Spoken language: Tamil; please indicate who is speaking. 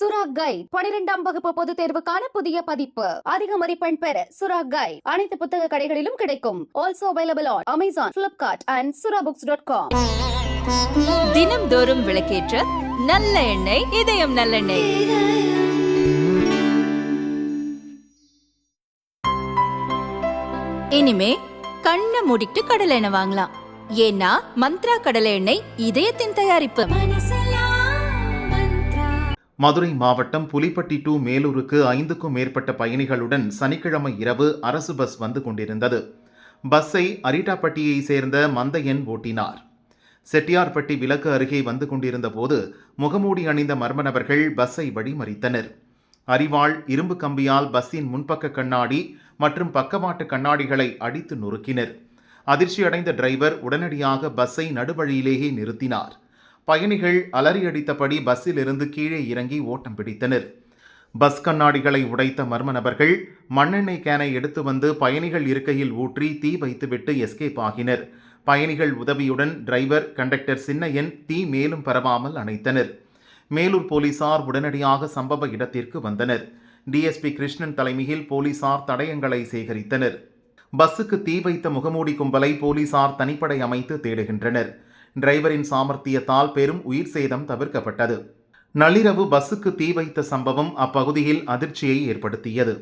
Speaker 1: சுரா கைட் 12ஆம் வகுப்பு பொதுத் தேர்வுக்கான புதிய பதிப்பு. அதிக மதிப்பெண் பெற சுரா கைட் அனைத்து புத்தக கடைகளிலும் கிடைக்கும். Also available on Amazon, Flipkart and surabooks.com.
Speaker 2: தினம்தோறும் விளக்கேற்ற நல்ல எண்ணெய், இதயம் நல்லெண்ணெய். இனிமே கண்ணை மூடிட்டு கடலை எண்ணெய் வாங்கலாம். ஏன்னா மந்த்ரா கடலை எண்ணெய் இதயத்தின் தயாரிப்பு.
Speaker 3: மதுரை மாவட்டம் புலிப்பட்டி டு மேலூருக்கு 5க்கும் மேற்பட்ட பயணிகளுடன் சனிக்கிழமை இரவு அரசு பஸ் வந்து கொண்டிருந்தது. பஸ்ஸை அரிட்டாப்பட்டியை சேர்ந்த மந்தையன் ஓட்டினார். செட்டியார்பட்டி விலக்கு அருகே வந்து கொண்டிருந்த போது முகமூடி அணிந்த மர்ம நபர்கள் பஸ்ஸை வழிமறித்தனர். அரிவாள், இரும்பு கம்பியால் பஸ்ஸின் முன்பக்க கண்ணாடி மற்றும் பக்கவாட்டு கண்ணாடிகளை அடித்து நொறுக்கினர். அதிர்ச்சியடைந்த டிரைவர் உடனடியாக பஸ்ஸை நடுவழியிலேயே நிறுத்தினார். பயணிகள் அலறியடித்தபடி பஸ்ஸில் இருந்து கீழே இறங்கி ஓட்டம் பிடித்தனர். பஸ் கண்ணாடிகளை உடைத்த மர்ம நபர்கள் மண்ணெண்ணெய் கேனை எடுத்து வந்து பயணிகள் இருக்கையில் ஊற்றி தீ வைத்துவிட்டு எஸ்கேப் ஆகினர். பயணிகள் உதவியுடன் டிரைவர், கண்டக்டர் சின்னையன் தீ மேலும் பரவாமல் அணைத்தனர். மேலூர் போலீசார் உடனடியாக சம்பவ இடத்திற்கு வந்தனர். டிஎஸ்பி கிருஷ்ணன் தலைமையில் போலீசார் தடயங்களை சேகரித்தனர். பஸ்ஸுக்கு தீ வைத்த முகமூடி கும்பலை போலீசார் தனிப்படை அமைத்து தேடுகின்றனர். டிரைவரின் சாமர்த்தியத்தால் பெரும் உயிர் சேதம் தவிர்க்கப்பட்டது. நள்ளிரவு பஸ்ஸுக்கு தீ வைத்த சம்பவம் அப்பகுதியில் அதிர்ச்சியை ஏற்படுத்தியது.